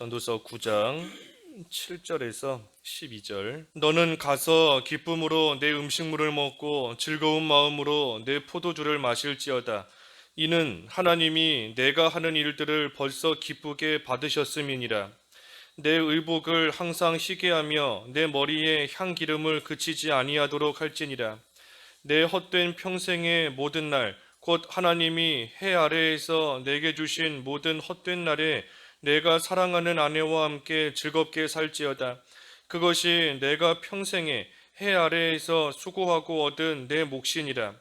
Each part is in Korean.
전도서 9장 7절에서 12절. 너는 가서 기쁨으로 내 음식물을 먹고 즐거운 마음으로 내 포도주를 마실지어다. 이는 하나님이 내가 하는 일들을 벌써 기쁘게 받으셨음이니라. 내 의복을 항상 희게 하며 내 머리에 향기름을 그치지 아니하도록 할지니라. 내 헛된 평생의 모든 날, 곧 하나님이 해 아래에서 내게 주신 모든 헛된 날에 내가 사랑하는 아내와 함께 즐겁게 살지어다. 그것이 내가 평생에 해 아래에서 수고하고 얻은 내 몫이니라.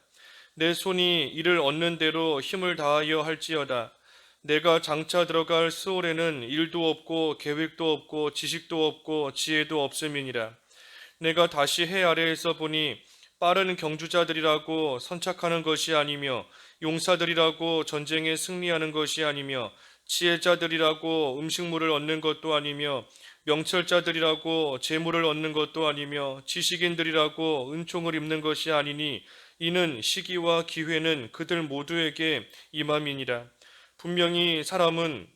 내 손이 이를 얻는 대로 힘을 다하여 할지어다. 내가 장차 들어갈 스올에는 일도 없고 계획도 없고 지식도 없고 지혜도 없음이니라. 내가 다시 해 아래에서 보니 빠른 경주자들이라고 선착하는 것이 아니며 용사들이라고 전쟁에 승리하는 것이 아니며 지혜자들이라고 음식물을 얻는 것도 아니며 명철자들이라고 재물을 얻는 것도 아니며 지식인들이라고 은총을 입는 것이 아니니 이는 시기와 기회는 그들 모두에게 임함이니라. 분명히 사람은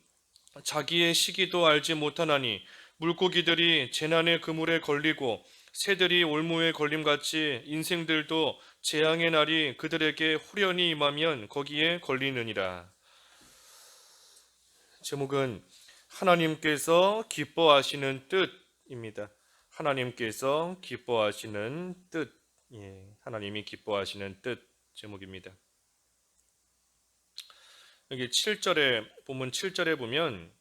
자기의 시기도 알지 못하나니 물고기들이 재난의 그물에 걸리고 새들이 올무에 걸림같이 인생들도 재앙의 날이 그들에게 후련히 임하면 거기에 걸리느니라. 제목은 하나님께서 기뻐하시는 뜻입니다. 하나님께서 기뻐하시는 뜻. 하나님이 기뻐하시는 뜻 제목입니다. 여기 7절에 본문 7절에 보면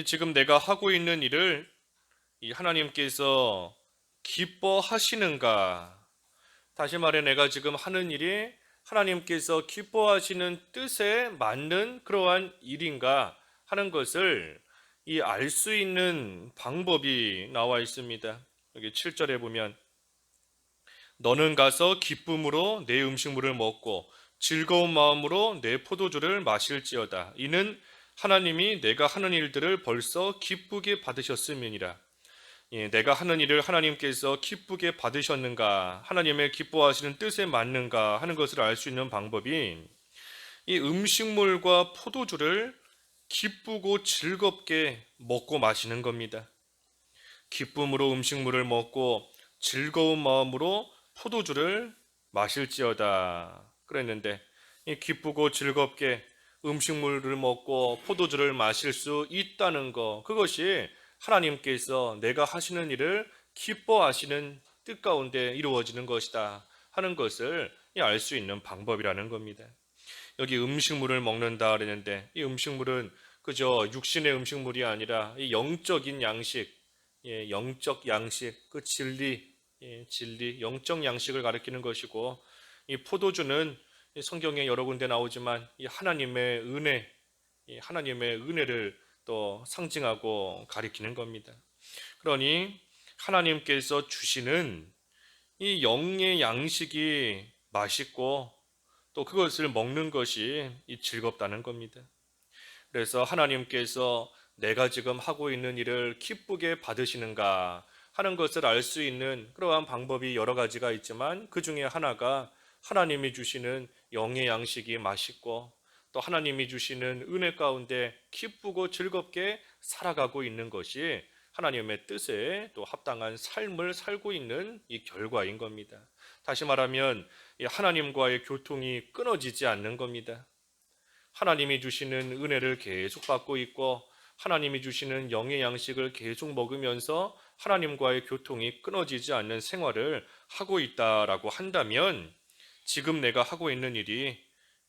지금 내가 하고 있는 일을 이 하나님께서 기뻐하시는가? 다시 말해 내가 지금 하는 일이 하나님께서 기뻐하시는 뜻에 맞는 그러한 일인가 하는 것을 이 알 수 있는 방법이 나와 있습니다. 여기 7절에 보면 너는 가서 기쁨으로 내 음식물을 먹고 즐거운 마음으로 내 포도주를 마실지어다. 이는 하나님이 내가 하는 일들을 벌써 기쁘게 받으셨음이니라. 내가 하는 일을 하나님께서 기쁘게 받으셨는가, 하나님의 기뻐하시는 뜻에 맞는가 하는 것을 알 수 있는 방법이 이 음식물과 포도주를 기쁘고 즐겁게 먹고 마시는 겁니다. 기쁨으로 음식물을 먹고 즐거운 마음으로 포도주를 마실지어다 그랬는데 이 기쁘고 즐겁게 음식물을 먹고 포도주를 마실 수 있다는 것, 그것이 하나님께서 내가 하시는 일을 기뻐하시는 뜻 가운데 이루어지는 것이다 하는 것을 알 수 있는 방법이라는 겁니다. 여기 음식물을 먹는다 그랬는데 이 음식물은 그저 육신의 음식물이 아니라 이 영적인 양식, 영적 양식, 그 진리, 진리, 영적 양식을 가리키는 것이고, 이 포도주는 성경에 여러 군데 나오지만 이 하나님의 은혜, 이 하나님의 은혜를 또 상징하고 가리키는 겁니다. 그러니 하나님께서 주시는 이 영의 양식이 맛있고 또 그것을 먹는 것이 즐겁다는 겁니다. 그래서 하나님께서 내가 지금 하고 있는 일을 기쁘게 받으시는가 하는 것을 알 수 있는 그러한 방법이 여러 가지가 있지만 그 중에 하나가 하나님이 주시는 영의 양식이 맛있고 또 하나님이 주시는 은혜 가운데 기쁘고 즐겁게 살아가고 있는 것이 하나님의 뜻에 또 합당한 삶을 살고 있는 이 결과인 겁니다. 다시 말하면 하나님과의 교통이 끊어지지 않는 겁니다. 하나님이 주시는 은혜를 계속 받고 있고 하나님이 주시는 영의 양식을 계속 먹으면서 하나님과의 교통이 끊어지지 않는 생활을 하고 있다라고 한다면 지금 내가 하고 있는 일이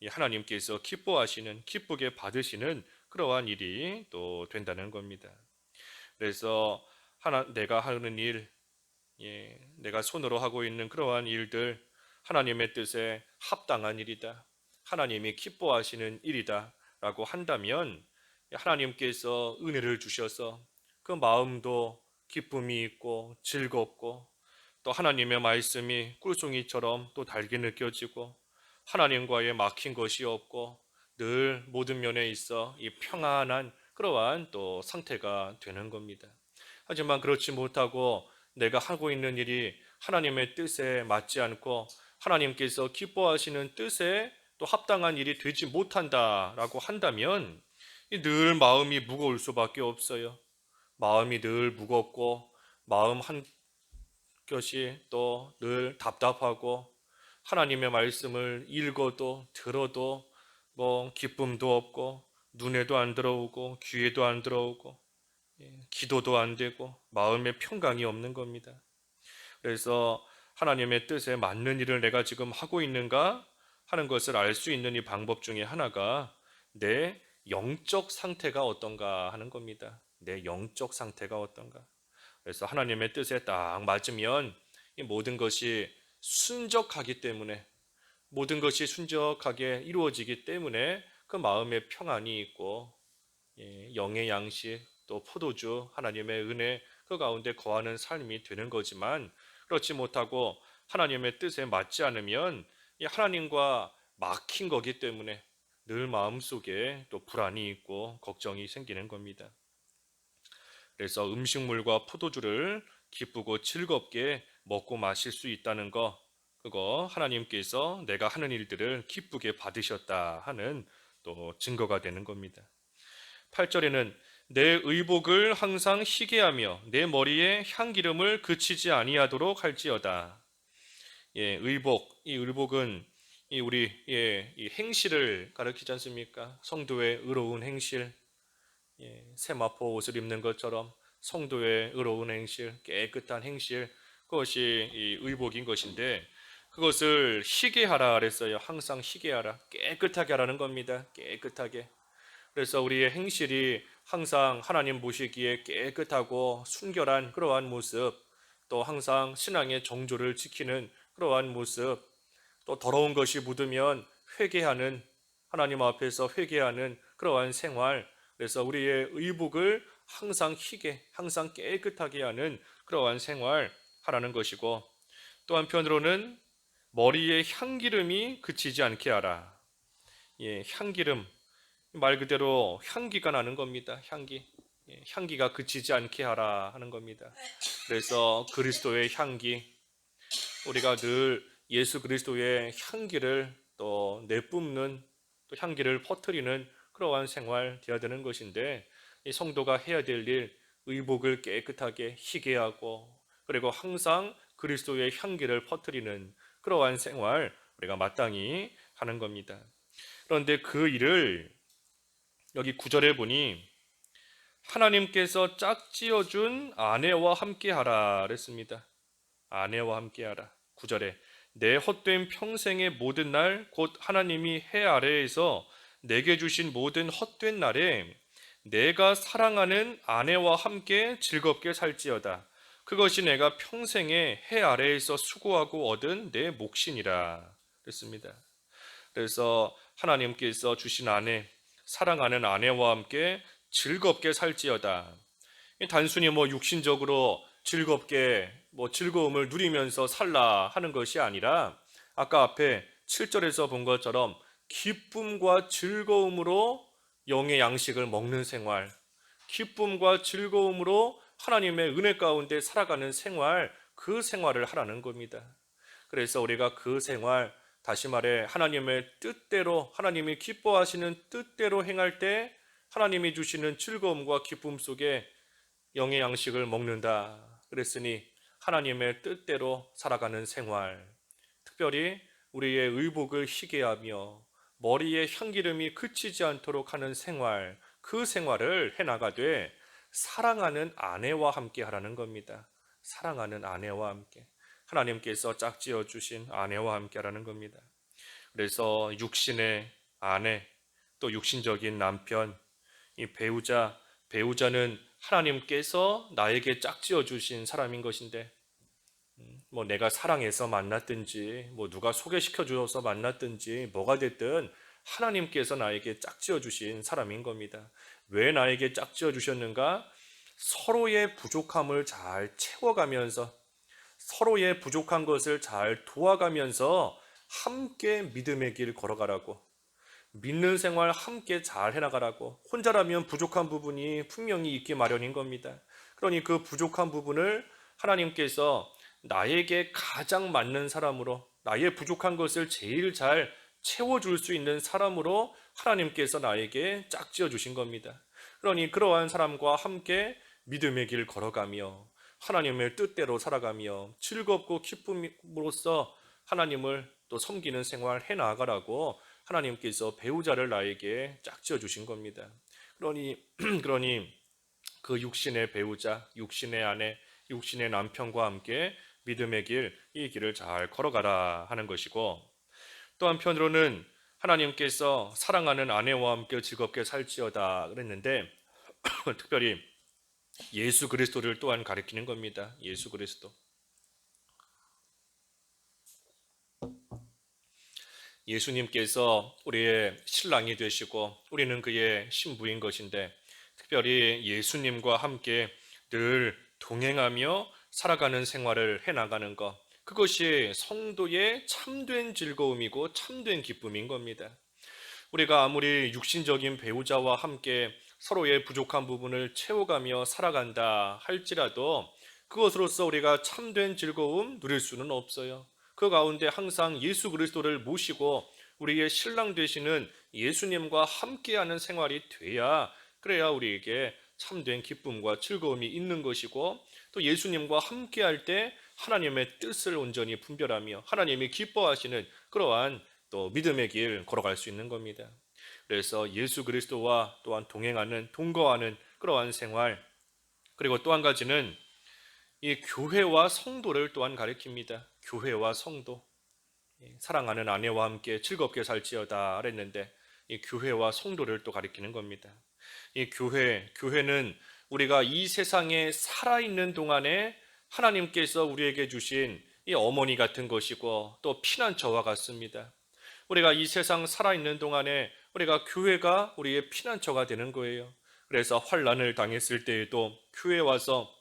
하나님께서 기뻐하시는, 기쁘게 받으시는 그러한 일이 또 된다는 겁니다. 그래서 내가 하는 일, 내가 손으로 하고 있는 그러한 일들 하나님의 뜻에 합당한 일이다, 하나님이 기뻐하시는 일이다 라고 한다면 하나님께서 은혜를 주셔서 그 마음도 기쁨이 있고 즐겁고 또 하나님의 말씀이 꿀송이처럼 또 달게 느껴지고 하나님과의 막힌 것이 없고 늘 모든 면에 있어 이 평안한 그러한 또 상태가 되는 겁니다. 하지만 그렇지 못하고 내가 하고 있는 일이 하나님의 뜻에 맞지 않고 하나님께서 기뻐하시는 뜻에 또 합당한 일이 되지 못한다라고 한다면 늘 마음이 무거울 수밖에 없어요. 마음이 늘 무겁고 마음 한 것이 또 늘 답답하고 하나님의 말씀을 읽어도 들어도 뭐 기쁨도 없고 눈에도 안 들어오고 귀에도 안 들어오고 기도도 안 되고 마음에 평강이 없는 겁니다. 그래서 하나님의 뜻에 맞는 일을 내가 지금 하고 있는가 하는 것을 알 수 있는 이 방법 중에 하나가 내 영적 상태가 어떤가 하는 겁니다. 내 영적 상태가 어떤가. 그래서 하나님의 뜻에 딱 맞으면 이 모든 것이 순적하기 때문에 모든 것이 순적하게 이루어지기 때문에 그 마음에 평안이 있고 영의 양식 또 포도주 하나님의 은혜 그 가운데 거하는 삶이 되는 거지만 그렇지 못하고 하나님의 뜻에 맞지 않으면 이 하나님과 막힌 거기 때문에 늘 마음속에 또 불안이 있고 걱정이 생기는 겁니다. 그래서 음식물과 포도주를 기쁘고 즐겁게 먹고 마실 수 있다는 거 그거 하나님께서 내가 하는 일들을 기쁘게 받으셨다 하는 또 증거가 되는 겁니다. 8절에는 내 의복을 항상 희게 하며 내 머리에 향기름을 그치지 아니하도록 할지어다. 의복, 이 의복은 이 행실을 가리키지 않습니까? 성도의 의로운 행실, 세마포 옷을 입는 것처럼 성도의 의로운 행실, 깨끗한 행실, 그것이 이 의복인 것인데 그것을 희게 하라 그랬어요. 항상 희게 하라, 깨끗하게 하라는 겁니다. 깨끗하게. 그래서 우리의 행실이 항상 하나님 보시기에 깨끗하고 순결한 그러한 모습, 또 항상 신앙의 정조를 지키는 그러한 모습, 또 더러운 것이 묻으면 회개하는 하나님 앞에서 회개하는 그러한 생활, 그래서 우리의 의복을 항상 희게, 항상 깨끗하게 하는 그러한 생활 하라는 것이고 또 한편으로는 머리에 향기름이 그치지 않게 하라. 향기름 말 그대로 향기가 나는 겁니다. 향기. 향기가 그치지 않게 하라 하는 겁니다. 그래서 그리스도의 향기, 우리가 늘 예수 그리스도의 향기를 또 내뿜는 또 향기를 퍼뜨리는 그러한 생활 되어야 되는 것인데 이 성도가 해야 될 일, 의복을 깨끗하게 희게 하고 그리고 항상 그리스도의 향기를 퍼뜨리는 그러한 생활 우리가 마땅히 하는 겁니다. 그런데 그 일을 여기 9절에 보니 하나님께서 짝지어준 아내와 함께하라 그랬습니다. 아내와 함께하라. 9절에 내 헛된 평생의 모든 날 곧 하나님이 해 아래에서 내게 주신 모든 헛된 날에 내가 사랑하는 아내와 함께 즐겁게 살지어다. 그것이 내가 평생에 해 아래에서 수고하고 얻은 내 몫이니라 그랬습니다. 그래서 하나님께서 주신 아내, 사랑하는 아내와 함께 즐겁게 살지어다. 단순히 육신적으로 즐겁게 즐거움을 누리면서 살라 하는 것이 아니라 아까 앞에 7절에서 본 것처럼 기쁨과 즐거움으로 영의 양식을 먹는 생활, 기쁨과 즐거움으로 하나님의 은혜 가운데 살아가는 생활, 그 생활을 하라는 겁니다. 그래서 우리가 그 생활, 다시 말해 하나님의 뜻대로, 하나님이 기뻐하시는 뜻대로 행할 때 하나님이 주시는 즐거움과 기쁨 속에 영의 양식을 먹는다 그랬으니 하나님의 뜻대로 살아가는 생활, 특별히 우리의 의복을 희게 하며 머리에 향기름이 그치지 않도록 하는 생활, 그 생활을 해나가되 사랑하는 아내와 함께 하라는 겁니다. 사랑하는 아내와 함께, 하나님께서 짝지어 주신 아내와 함께 하라는 겁니다. 그래서 육신의 아내, 또 육신적인 남편, 이 배우자는 하나님께서 나에게 짝지어 주신 사람인 것인데 내가 사랑해서 만났든지 누가 소개시켜 주어서 만났든지 뭐가 됐든 하나님께서 나에게 짝지어 주신 사람인 겁니다. 왜 나에게 짝지어 주셨는가? 서로의 부족함을 잘 채워가면서 서로의 부족한 것을 잘 도와가면서 함께 믿음의 길 걸어가라고, 믿는 생활 함께 잘 해나가라고. 혼자라면 부족한 부분이 분명히 있기 마련인 겁니다. 그러니 그 부족한 부분을 하나님께서 나에게 가장 맞는 사람으로, 나의 부족한 것을 제일 잘 채워줄 수 있는 사람으로 하나님께서 나에게 짝지어 주신 겁니다. 그러니 그러한 사람과 함께 믿음의 길 걸어가며 하나님의 뜻대로 살아가며 즐겁고 기쁨으로써 하나님을 또 섬기는 생활 해 나가라고 하나님께서 배우자를 나에게 짝지어 주신 겁니다. 그러니 그러니 그 육신의 배우자, 육신의 아내, 육신의 남편과 함께 믿음의 길, 이 길을 잘 걸어가라 하는 것이고, 또 한편으로는 하나님께서 사랑하는 아내와 함께 즐겁게 살지어다 그랬는데 특별히 예수 그리스도를 또한 가리키는 겁니다. 예수 그리스도. 예수님께서 우리의 신랑이 되시고 우리는 그의 신부인 것인데, 특별히 예수님과 함께 늘 동행하며 살아가는 생활을 해나가는 것, 그것이 성도의 참된 즐거움이고 참된 기쁨인 겁니다. 우리가 아무리 육신적인 배우자와 함께 서로의 부족한 부분을 채워가며 살아간다 할지라도 그것으로서 우리가 참된 즐거움 누릴 수는 없어요. 그 가운데 항상 예수 그리스도를 모시고 우리의 신랑 되시는 예수님과 함께하는 생활이 돼야, 그래야 우리에게 참된 기쁨과 즐거움이 있는 것이고, 또 예수님과 함께할 때 하나님의 뜻을 온전히 분별하며 하나님이 기뻐하시는 그러한 또 믿음의 길 걸어갈 수 있는 겁니다. 그래서 예수 그리스도와 또한 동행하는, 동거하는 그러한 생활, 그리고 또 한 가지는 이 교회와 성도를 또한 가리킵니다. 교회와 성도. 사랑하는 아내와 함께 즐겁게 살지어다 그랬는데 이 교회와 성도를 또 가리키는 겁니다. 이 교회는 우리가 이 세상에 살아있는 동안에 하나님께서 우리에게 주신 이 어머니 같은 것이고 또 피난처와 같습니다. 우리가 이 세상 살아있는 동안에 우리가 교회가 우리의 피난처가 되는 거예요. 그래서 환난을 당했을 때에도 교회에 와서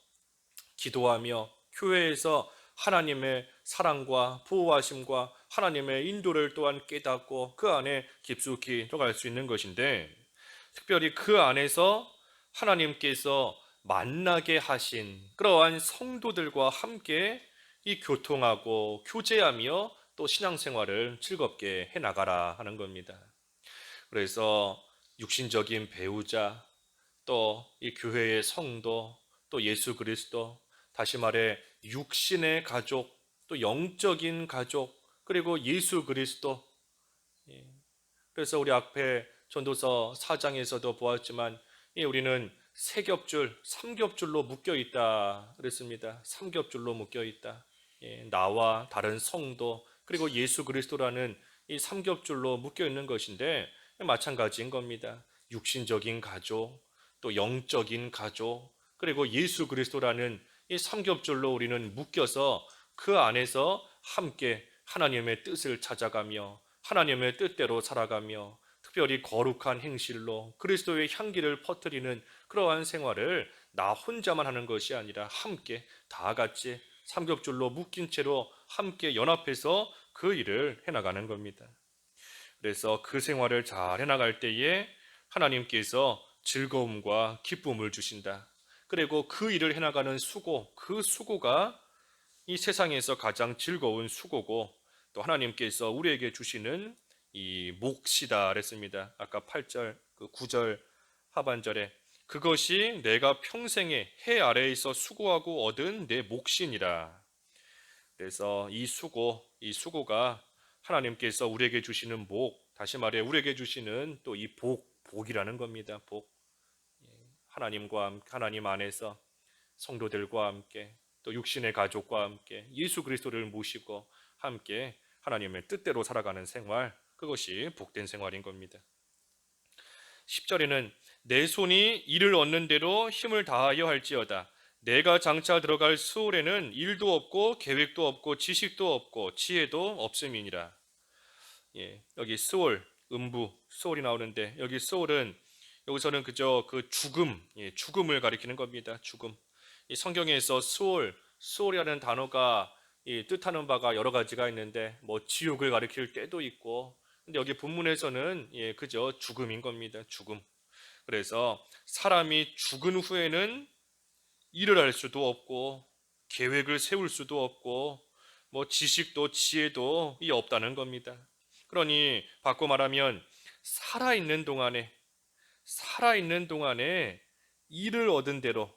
기도하며 교회에서 하나님의 사랑과 보호하심과 하나님의 인도를 또한 깨닫고 그 안에 깊숙이 들어갈 수 있는 것인데, 특별히 그 안에서 하나님께서 만나게 하신 그러한 성도들과 함께 이 교통하고 교제하며 또 신앙생활을 즐겁게 해나가라 하는 겁니다. 그래서 육신적인 배우자, 또 이 교회의 성도, 또 예수 그리스도, 다시 말해 육신의 가족, 또 영적인 가족, 그리고 예수 그리스도. 예. 그래서 우리 앞에 전도서 4장에서도 보았지만 우리는 세 겹줄, 삼겹줄로 묶여 있다 그랬습니다. 삼겹줄로 묶여 있다. 나와 다른 성도 그리고 예수 그리스도라는 이 삼겹줄로 묶여 있는 것인데 마찬가지인 겁니다. 육신적인 가족, 또 영적인 가족, 그리고 예수 그리스도라는 이 삼겹줄로 우리는 묶여서 그 안에서 함께 하나님의 뜻을 찾아가며 하나님의 뜻대로 살아가며 특별히 거룩한 행실로 그리스도의 향기를 퍼뜨리는 그러한 생활을 나 혼자만 하는 것이 아니라 함께 다 같이 삼겹줄로 묶인 채로 함께 연합해서 그 일을 해나가는 겁니다. 그래서 그 생활을 잘 해나갈 때에 하나님께서 즐거움과 기쁨을 주신다. 그리고 그 일을 해나가는 수고, 그 수고가 이 세상에서 가장 즐거운 수고고 또 하나님께서 우리에게 주시는 이 몫이다 그랬습니다. 아까 8절, 그 9절 하반절에 그것이 내가 평생에 해 아래에서 수고하고 얻은 내 몫이니라. 그래서 이 수고가 하나님께서 우리에게 주시는 복, 다시 말해 우리에게 주시는 또 이 복이라는 겁니다. 복. 하나님 안에서 성도들과 함께 또 육신의 가족과 함께 예수 그리스도를 모시고 함께 하나님의 뜻대로 살아가는 생활, 그것이 복된 생활인 겁니다. 10절에는 내 손이 이를 얻는 대로 힘을 다하여 할지어다. 내가 장차 들어갈 수월에는 일도 없고 계획도 없고 지식도 없고 지혜도 없음이니라. 여기 수월, 음부, 수월이 나오는데 여기 수월은 여기서는 그저 그 죽음, 죽음을 가리키는 겁니다. 죽음. 이 성경에서 수월이라는 단어가 뜻하는 바가 여러 가지가 있는데 뭐 지옥을 가리킬 때도 있고, 근데 여기 본문에서는 그저 죽음인 겁니다. 죽음. 그래서 사람이 죽은 후에는 일을 할 수도 없고 계획을 세울 수도 없고 뭐 지식도 지혜도 없다는 겁니다. 그러니 바꿔 말하면 살아있는 동안에 일을 얻은 대로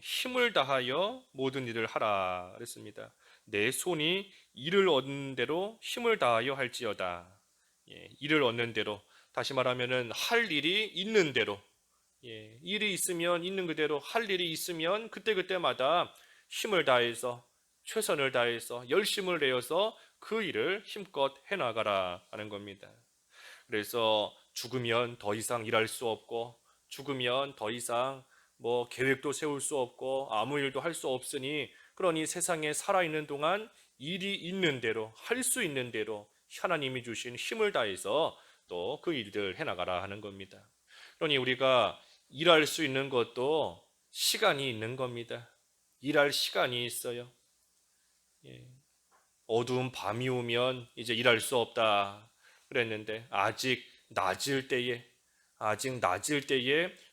힘을 다하여 모든 일을 하라 그랬습니다. 내 손이 일을 얻는 대로 힘을 다하여 할지어다. 일을 얻는 대로, 다시 말하면은 할 일이 있는 대로, 일이 있으면 있는 그대로, 할 일이 있으면 그때그때마다 힘을 다해서, 최선을 다해서, 열심을 내어서 그 일을 힘껏 해나가라 하는 겁니다. 그래서 죽으면 더 이상 일할 수 없고, 죽으면 더 이상 뭐 계획도 세울 수 없고 아무 일도 할 수 없으니, 그러니 세상에 살아있는 동안 일이 있는 대로, 할 수 있는 대로 하나님이 주신 힘을 다해서 또 그 일들 해나가라 하는 겁니다. 그러니 우리가 일할 수 있는 것도 시간이 있는 겁니다. 일할 시간이 있어요. 예. 어두운 밤이 오면 이제 일할 수 없다 그랬는데, 아직 낮을 때에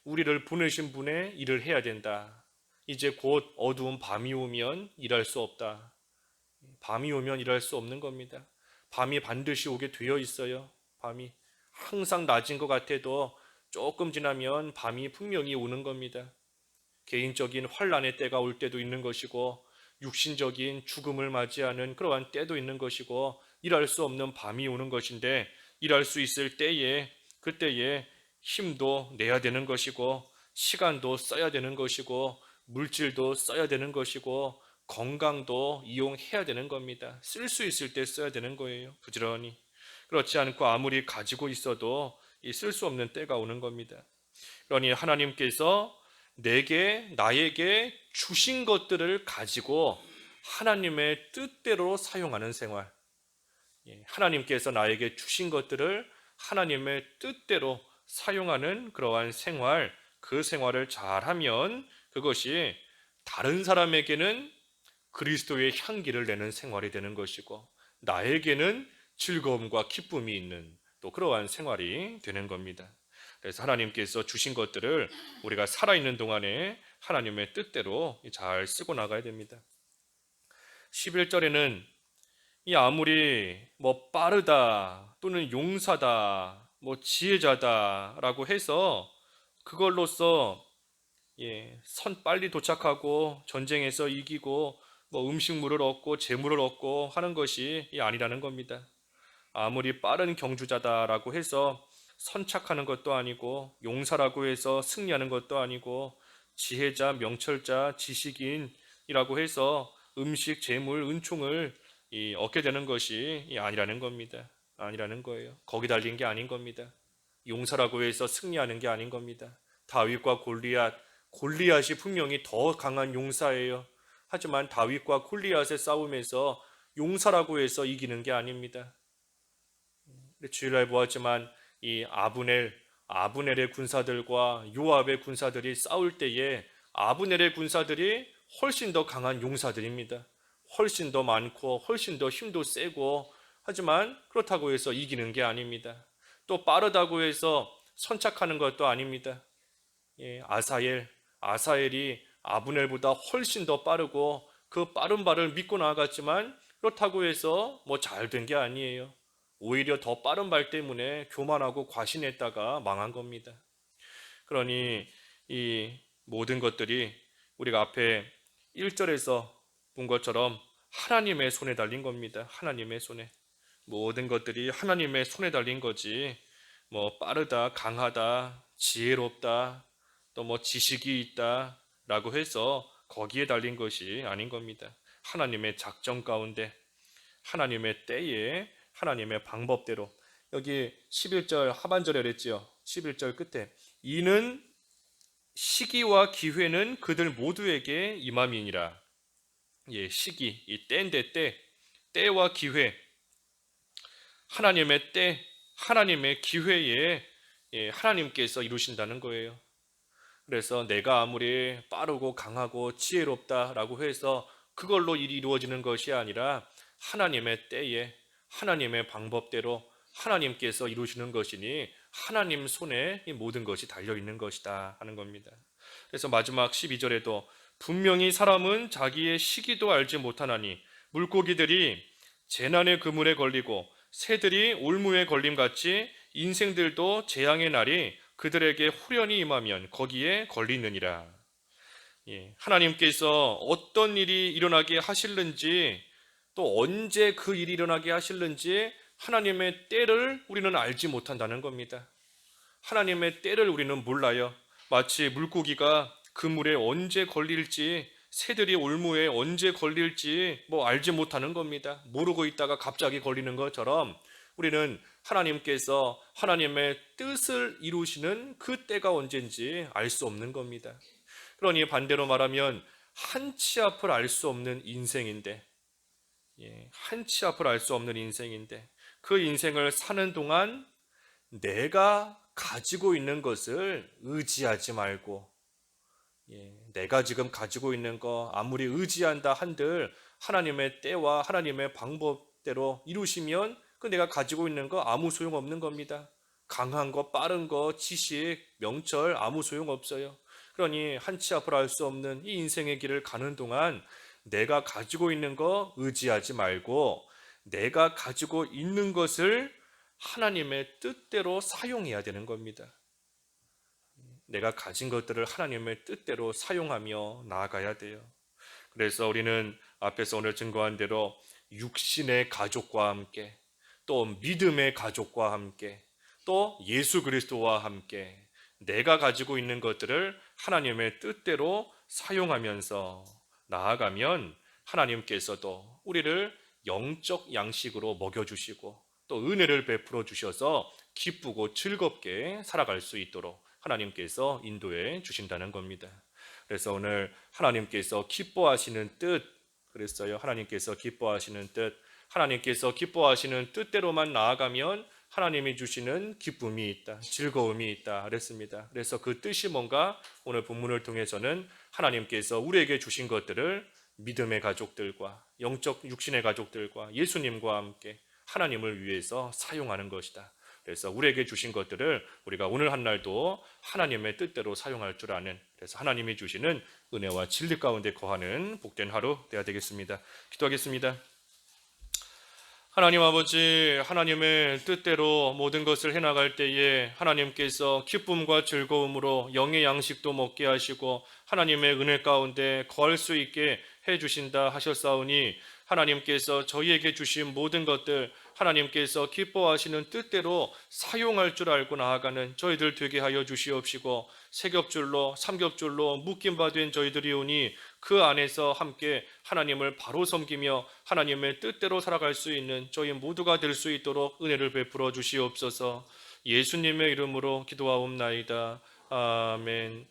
우리를 보내신 분의 일을 해야 된다. 이제 곧 어두운 밤이 오면 일할 수 없다. 밤이 오면 일할 수 없는 겁니다. 밤이 반드시 오게 되어 있어요. 밤이 항상 낮인 것 같아도 조금 지나면 밤이 분명히 오는 겁니다. 개인적인 환난의 때가 올 때도 있는 것이고, 육신적인 죽음을 맞이하는 그러한 때도 있는 것이고, 일할 수 없는 밤이 오는 것인데, 일할 수 있을 때에, 그때에 힘도 내야 되는 것이고, 시간도 써야 되는 것이고, 물질도 써야 되는 것이고, 건강도 이용해야 되는 겁니다. 쓸 수 있을 때 써야 되는 거예요. 부지런히. 그렇지 않고 아무리 가지고 있어도 쓸 수 없는 때가 오는 겁니다. 그러니 하나님께서 나에게 주신 것들을 가지고 하나님의 뜻대로 사용하는 생활, 하나님께서 나에게 주신 것들을 하나님의 뜻대로 사용하는 그러한 생활, 그 생활을 잘하면 그것이 다른 사람에게는 그리스도의 향기를 내는 생활이 되는 것이고, 나에게는 즐거움과 기쁨이 있는 또 그러한 생활이 되는 겁니다. 그래서 하나님께서 주신 것들을 우리가 살아있는 동안에 하나님의 뜻대로 잘 쓰고 나가야 됩니다. 11절에는 아무리 뭐 빠르다 또는 용사다 뭐 지혜자다라고 해서 그걸로써 선 빨리 도착하고 전쟁에서 이기고 뭐 음식물을 얻고 재물을 얻고 하는 것이 아니라는 겁니다. 아무리 빠른 경주자다라고 해서 선착하는 것도 아니고, 용사라고 해서 승리하는 것도 아니고, 지혜자, 명철자, 지식인이라고 해서 음식, 재물, 은총을 얻게 되는 것이 아니라는 겁니다. 아니라는 거예요. 거기 달린 게 아닌 겁니다. 용사라고 해서 승리하는 게 아닌 겁니다. 다윗과 골리앗이 분명히 더 강한 용사예요. 하지만 다윗과 골리앗의 싸움에서 용사라고 해서 이기는 게 아닙니다. 주일날 보았지만 이 아브넬의 군사들과 요압의 군사들이 싸울 때에 아브넬의 군사들이 훨씬 더 강한 용사들입니다. 훨씬 더 많고 훨씬 더 힘도 세고, 하지만 그렇다고 해서 이기는 게 아닙니다. 또 빠르다고 해서 선착하는 것도 아닙니다. 아사엘이 아브넬보다 훨씬 더 빠르고 그 빠른 발을 믿고 나아갔지만, 그렇다고 해서 뭐 잘 된 게 아니에요. 오히려 더 빠른 발 때문에 교만하고 과신했다가 망한 겁니다. 그러니 이 모든 것들이 우리가 앞에 1절에서 본 것처럼 하나님의 손에 달린 겁니다. 하나님의 손에. 모든 것들이 하나님의 손에 달린 거지, 뭐 빠르다, 강하다, 지혜롭다, 또 뭐 지식이 있다 라고 해서 거기에 달린 것이 아닌 겁니다. 하나님의 작정 가운데, 하나님의 때에, 하나님의 방법대로. 여기 11절 하반절에 그랬지요. 11절 끝에 이는 시기와 기회는 그들 모두에게 임함이니라. 시기, 이 때인데 때와 기회, 하나님의 때, 하나님의 기회에 하나님께서 이루신다는 거예요. 그래서 내가 아무리 빠르고 강하고 지혜롭다라고 해서 그걸로 일이 이루어지는 것이 아니라 하나님의 때에, 하나님의 방법대로 하나님께서 이루시는 것이니 하나님 손에 이 모든 것이 달려있는 것이다 하는 겁니다. 그래서 마지막 12절에도 분명히 사람은 자기의 시기도 알지 못하나니 물고기들이 재난의 그물에 걸리고 새들이 올무에 걸림같이 인생들도 재앙의 날이 그들에게 후련히 임하면 거기에 걸리느니라. 예, 하나님께서 어떤 일이 일어나게 하실는지 또 언제 그 일이 일어나게 하실는지 하나님의 때를 우리는 알지 못한다는 겁니다. 하나님의 때를 우리는 몰라요. 마치 물고기가 그물에 언제 걸릴지, 새들이 올무에 언제 걸릴지 알지 못하는 겁니다. 모르고 있다가 갑자기 걸리는 것처럼 우리는 하나님께서 하나님의 뜻을 이루시는 그 때가 언젠지 알 수 없는 겁니다. 그러니 반대로 말하면 한치 앞을 알 수 없는 인생인데, 한치 앞을 알 수 없는 인생인데 그 인생을 사는 동안 내가 가지고 있는 것을 의지하지 말고, 내가 지금 가지고 있는 거 아무리 의지한다 한들 하나님의 때와 하나님의 방법대로 이루시면 그 내가 가지고 있는 거 아무 소용 없는 겁니다. 강한 거, 빠른 거, 지식, 명철 아무 소용 없어요. 그러니 한치 앞을 알 수 없는 이 인생의 길을 가는 동안 내가 가지고 있는 거 의지하지 말고 내가 가지고 있는 것을 하나님의 뜻대로 사용해야 되는 겁니다. 내가 가진 것들을 하나님의 뜻대로 사용하며 나아가야 돼요. 그래서 우리는 앞에서 오늘 증거한 대로 육신의 가족과 함께, 또 믿음의 가족과 함께, 또 예수 그리스도와 함께 내가 가지고 있는 것들을 하나님의 뜻대로 사용하면서 나아가면 하나님께서도 우리를 영적 양식으로 먹여주시고 또 은혜를 베풀어 주셔서 기쁘고 즐겁게 살아갈 수 있도록 하나님께서 인도해 주신다는 겁니다. 그래서 오늘 하나님께서 기뻐하시는 뜻 그랬어요. 하나님께서 기뻐하시는 뜻, 하나님께서 기뻐하시는 뜻대로만 나아가면 하나님이 주시는 기쁨이 있다, 즐거움이 있다 그랬습니다. 그래서 그 뜻이 뭔가 오늘 본문을 통해서는 하나님께서 우리에게 주신 것들을 믿음의 가족들과 영적 육신의 가족들과 예수님과 함께 하나님을 위해서 사용하는 것이다. 그래서 우리에게 주신 것들을 우리가 오늘 한 날도 하나님의 뜻대로 사용할 줄 아는, 그래서 하나님이 주시는 은혜와 진리 가운데 거하는 복된 하루 되어야 되겠습니다. 기도하겠습니다. 하나님 아버지, 하나님의 뜻대로 모든 것을 해나갈 때에 하나님께서 기쁨과 즐거움으로 영의 양식도 먹게 하시고 하나님의 은혜 가운데 거할 수 있게 해주신다 하셨사오니 하나님께서 저희에게 주신 모든 것들 하나님께서 기뻐하시는 뜻대로 사용할 줄 알고 나아가는 저희들 되게 하여 주시옵시고 세겹줄로 삼겹줄로 묶임 바 된 저희들이오니 그 안에서 함께 하나님을 바로 섬기며 하나님의 뜻대로 살아갈 수 있는 저희 모두가 될 수 있도록 은혜를 베풀어 주시옵소서. 예수님의 이름으로 기도하옵나이다. 아멘.